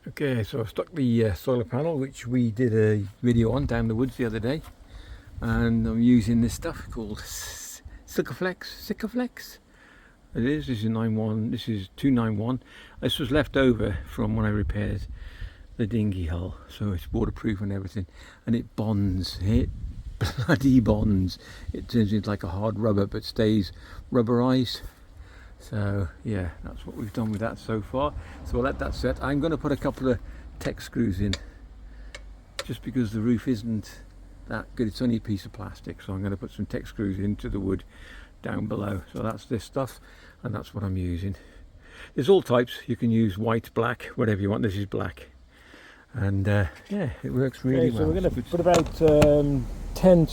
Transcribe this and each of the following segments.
Okay, so I've stuck the solar panel, which we did a video on down the woods the other day, and I'm using this stuff called Sikaflex. This is a 9.1, this is 291. This was left over from when I repaired the dinghy hull, so it's waterproof and everything, and it bonds, it bloody bonds. It turns into like a hard rubber but stays rubberized. So yeah, that's what we've done with that so far. So I'll let that set. I'm going to put a couple of tech screws in, just because the roof isn't that good. It's only a piece of plastic, so I'm going to put some tech screws into the wood down below. So that's this stuff, and that's what I'm using. There's all types. You can use white, black, whatever you want. This is black, and yeah, it works really well. So we're going to put about 10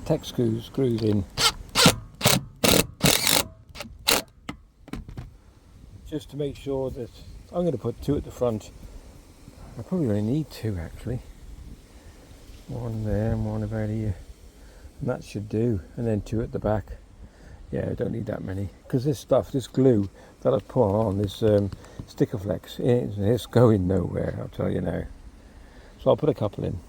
tech screws in, just to make sure that I'm going to put 2 at the front. I probably only need 2 actually. 1 there and 1 about here, and that should do. And then 2 at the back. Yeah, I don't need that many, because this stuff, this glue that I put on, this Sikaflex, it's going nowhere, I'll tell you now. So I'll put a couple in.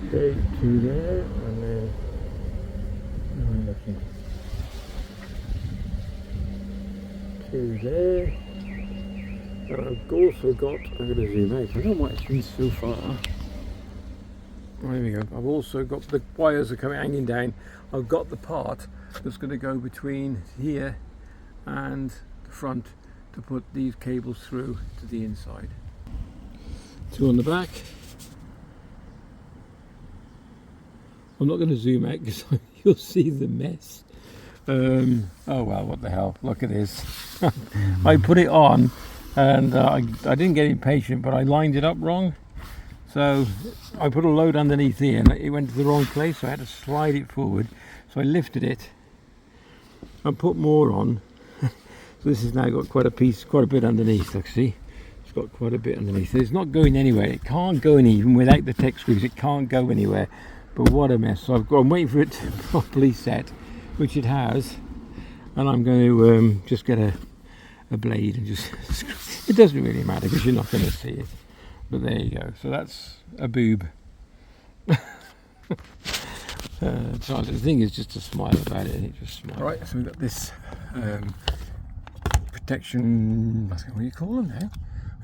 Okay, 2 there, and then I'm looking. 2 there. And I've also got, I'm going to zoom out, I don't know why it's been so far. There we go. I've also got the wires are coming hanging down. I've got the part that's going to go between here and the front to put these cables through to the inside. 2 on the back. I'm not going to zoom out because you'll see the mess. Oh well, what the hell, look at this. I put it on and I didn't get impatient, but I lined it up wrong. So I put a load underneath here and it went to the wrong place, so I had to slide it forward. So I lifted it and put more on. So this has now got quite a bit underneath, actually. It's got quite a bit underneath. It's not going anywhere. It can't go in, even without the tech screws, it can't go anywhere. But what a mess. So I'm waiting for it to properly set, which it has. And I'm going to just get a blade and just, it doesn't really matter because you're not going to see it. But there you go. So that's a boob. So the thing is just to smile about it, and it just smiles. All right, so we've got this protection, I don't know what you call them now.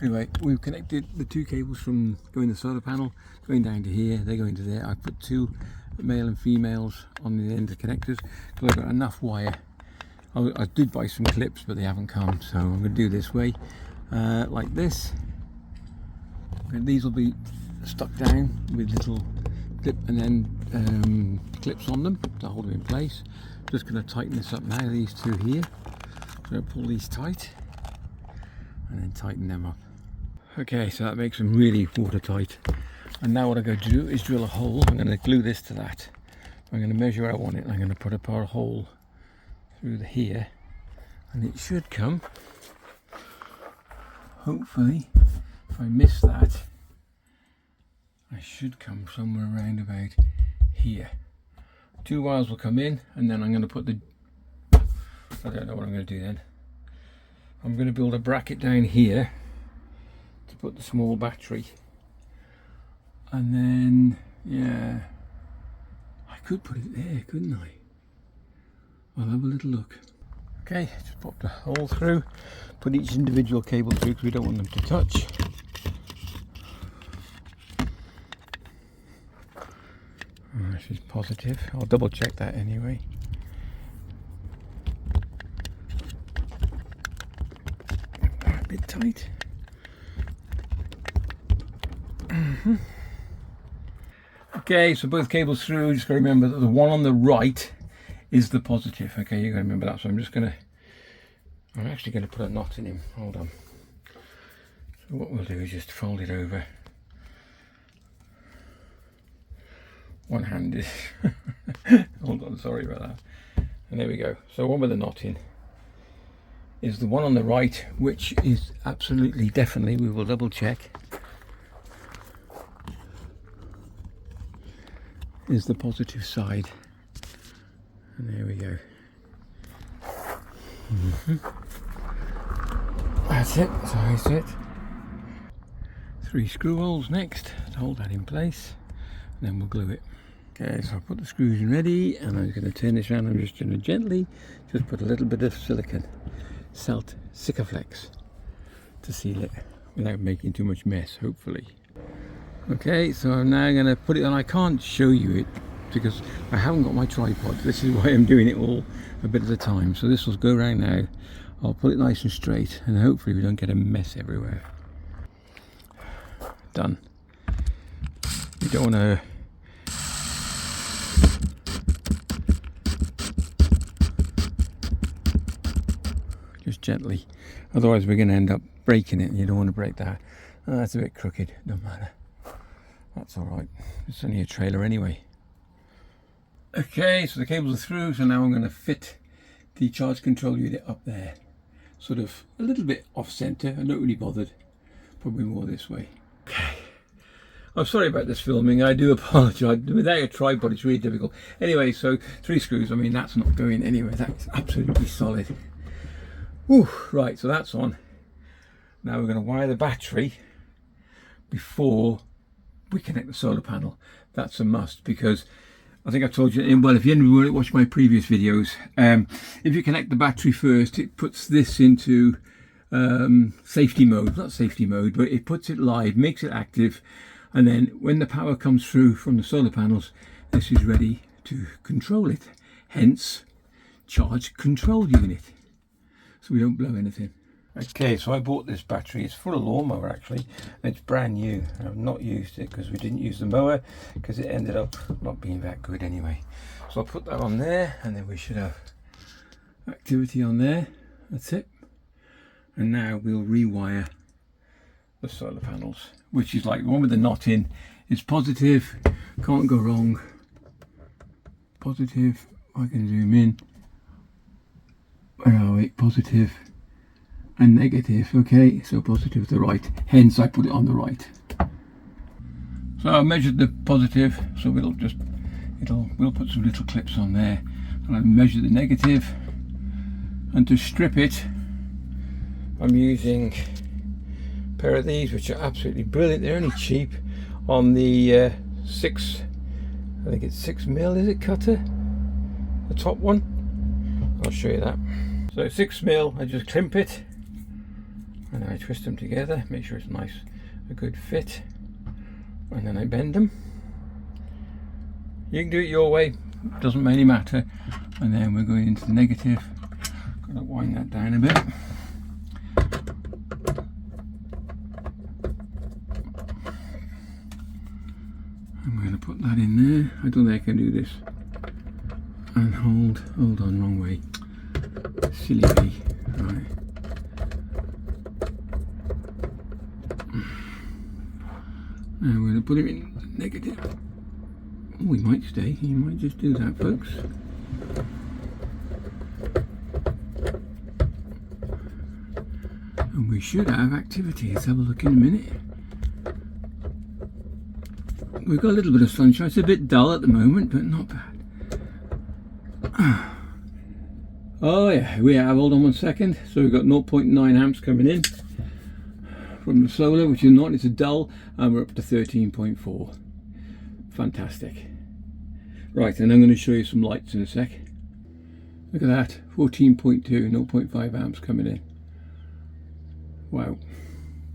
Anyway, we've connected the 2 cables from going to the solar panel, going down to here, they're going to there. I put 2 male and females on the end of the connectors because I've got enough wire. I did buy some clips, but they haven't come, so I'm going to do this way, like this. And these will be stuck down with little clip and then clips on them to hold them in place. Just going to tighten this up now, these 2 here. So I'll pull these tight and then tighten them up. Okay, so that makes them really watertight. And now what I'm going to do is drill a hole. I'm going to glue this to that. I'm going to measure where I want it, and I'm going to put a hole through here, and it should come, hopefully. If I miss that, I should come somewhere around about here. 2 wires will come in, and then I'm going to put I don't know what I'm going to do then. I'm going to build a bracket down here to put the small battery, and then yeah, I could put it there, couldn't I? I'll have a little look. Okay, just popped a hole through, put each individual cable through because we don't want them to touch. This is positive. I'll double check that anyway. A bit tight. Okay, so both cables through. Just got to remember that the one on the right is the positive. Okay, you got to remember that. So I'm actually going to put a knot in him. Hold on. So what we'll do is just fold it over. One handed. Hold on, sorry about that. And there we go. So one with a knot in is the one on the right, which is absolutely, definitely, we will double check, is the positive side. And there we go. That's it, that's it. 3 screw holes next to hold that in place, and then we'll glue it. Okay, so I put the screws in ready, and I'm going to turn this around. I'm just going to gently just put a little bit of silicone, Selt Sikaflex, to seal it without making too much mess, hopefully. Okay, so I'm now going to put it on. I can't show you it because I haven't got my tripod. This is why I'm doing it all a bit at a time. So this will go around now. I'll put it nice and straight, and hopefully we don't get a mess everywhere. Done. You don't want to just gently, otherwise we're going to end up breaking it, and you don't want to break that. Oh, that's a bit crooked, don't matter, that's all right, it's only a trailer anyway. Okay, so the cables are through, so now I'm going to fit the charge control unit up there, sort of a little bit off center. I'm not really bothered, probably more this way. Okay, I'm sorry about this filming, I do apologise. Without a tripod it's really difficult. Anyway, so 3 screws, I mean that's not going anywhere, that's absolutely solid. Whew, right, so that's on. Now we're going to wire the battery before we connect the solar panel. That's a must, because I think I told you, well, if you didn't watch my previous videos, if you connect the battery first, it puts this into safety mode, not safety mode, but it puts it live, makes it active, and then when the power comes through from the solar panels, this is ready to control it. Hence, charge control unit, so we don't blow anything. Okay, so I bought this battery. It's for a lawnmower actually. It's brand new. I've not used it because we didn't use the mower because it ended up not being that good anyway. So I'll put that on there, and then we should have activity on there. That's it. And now we'll rewire the solar panels, which is like the one with the knot in. It's positive, can't go wrong. Positive, I can zoom in. Where are we? Positive and negative. Okay, so positive to the right, hence I put it on the right. So I measured the positive, so we'll put some little clips on there, and I measure the negative, and to strip it I'm using a pair of these, which are absolutely brilliant. They're only cheap on the I think it's 6mm, is it, cutter, the top one? I'll show you that. So 6mm, I just crimp it and I twist them together, make sure it's nice, a good fit, and then I bend them. You can do it your way, doesn't really matter. And then we're going into the negative. Gonna wind that down a bit. I'm going to put that in there. I don't think I can do this. And hold on, wrong way. Silly me. Right. Now we're going to put him in negative. Oh, he might stay. He might just do that, folks. And we should have activity. Let's have a look in a minute. We've got a little bit of sunshine. It's a bit dull at the moment, but not bad. Oh yeah, we have. Hold on 1 second. So we've got 0.9 amps coming in from the solar, which is not, it's a dull, and we're up to 13.4. Fantastic. Right, and I'm going to show you some lights in a sec. Look at that, 14.2, 0.5 amps coming in. Wow,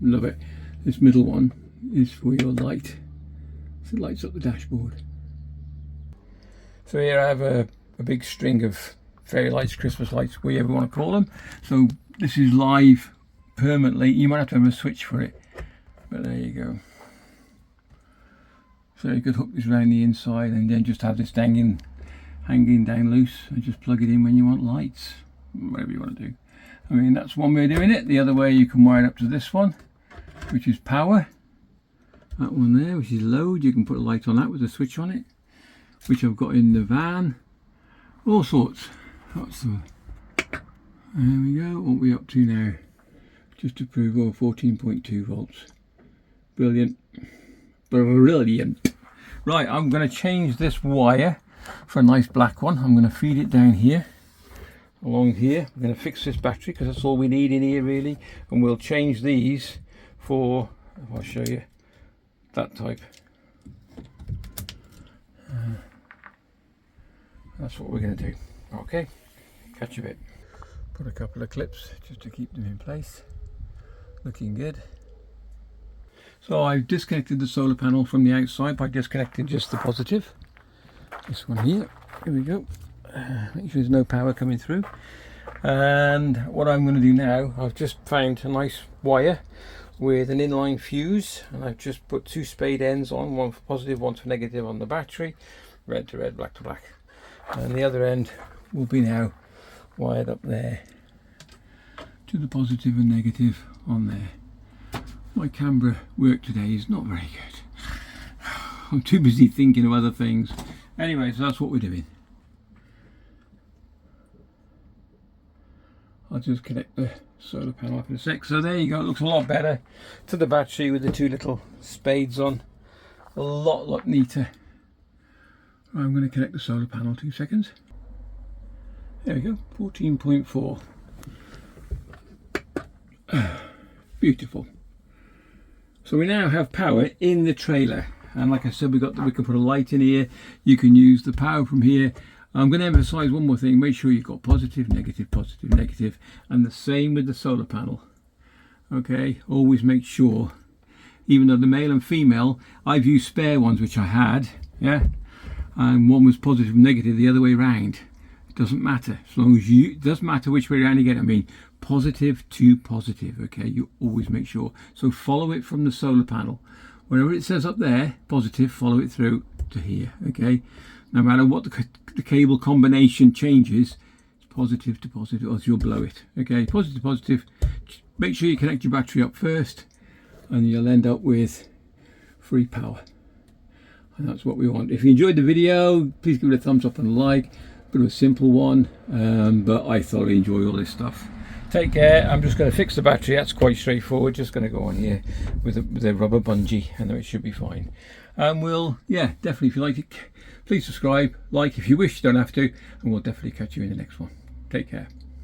love it. This middle one is for your light, so it lights up the dashboard. So here I have a big string of fairy lights, Christmas lights, whatever you want to call them. So this is live permanently. You might have to have a switch for it, but there you go. So you could hook this around the inside and then just have this hanging down loose and just plug it in when you want lights, whatever you want to do. I mean, that's one way of doing it. The other way, you can wire it up to this one, which is power. That one there, which is load. You can put a light on that with a switch on it, which I've got in the van. All sorts. There we go. What are we up to now? Just to prove, 14.2 volts. Brilliant. Brilliant. Right, I'm going to change this wire for a nice black one. I'm going to feed it down here. along here. We're going to fix this battery because that's all we need in here really, and we'll change these for, I'll show you, that type. That's what we're going to do. Okay, catch you a bit. Put a couple of clips just to keep them in place. Looking good. So I've disconnected the solar panel from the outside by disconnecting just the positive. This one here. Here we go. Make sure there's no power coming through. And what I'm going to do now, I've just found a nice wire with an inline fuse, and I've just put 2 spade ends on, one for positive, one for negative on the battery, red to red, black to black, and the other end will be now wired up there to the positive and negative on there. My camera work today is not very good. I'm too busy thinking of other things. Anyway, so that's what we're doing. I'll just connect the solar panel up in a sec. So there you go, it looks a lot better to the battery with the 2 little spades on. A lot neater. I'm going to connect the solar panel, 2 seconds. There we go, 14.4. Beautiful. So we now have power in the trailer, and like I said, we can put a light in here. You can use the power from here. I'm going to emphasize one more thing. Make sure you've got positive, negative, and the same with the solar panel. Okay, always make sure, even though the male and female, I've used spare ones which I had, yeah, and one was positive and negative the other way around. It doesn't matter, as long as it doesn't matter which way around you get it. I mean, positive to positive, okay, you always make sure. So follow it from the solar panel. Wherever it says up there, positive, follow it through to here, okay? No matter what the cable combination changes, it's positive to positive, or else you'll blow it, okay? Positive to positive. Make sure you connect your battery up first, and you'll end up with free power. And that's what we want. If you enjoyed the video, please give it a thumbs up and a like. Bit of a simple one, but I thoroughly enjoy all this stuff. Take care. I'm just going to fix the battery. That's quite straightforward. Just going to go on here with a rubber bungee, and then it should be fine. And we'll, yeah, definitely, if you like it, please subscribe, like if you wish, you don't have to, and we'll definitely catch you in the next one. Take care.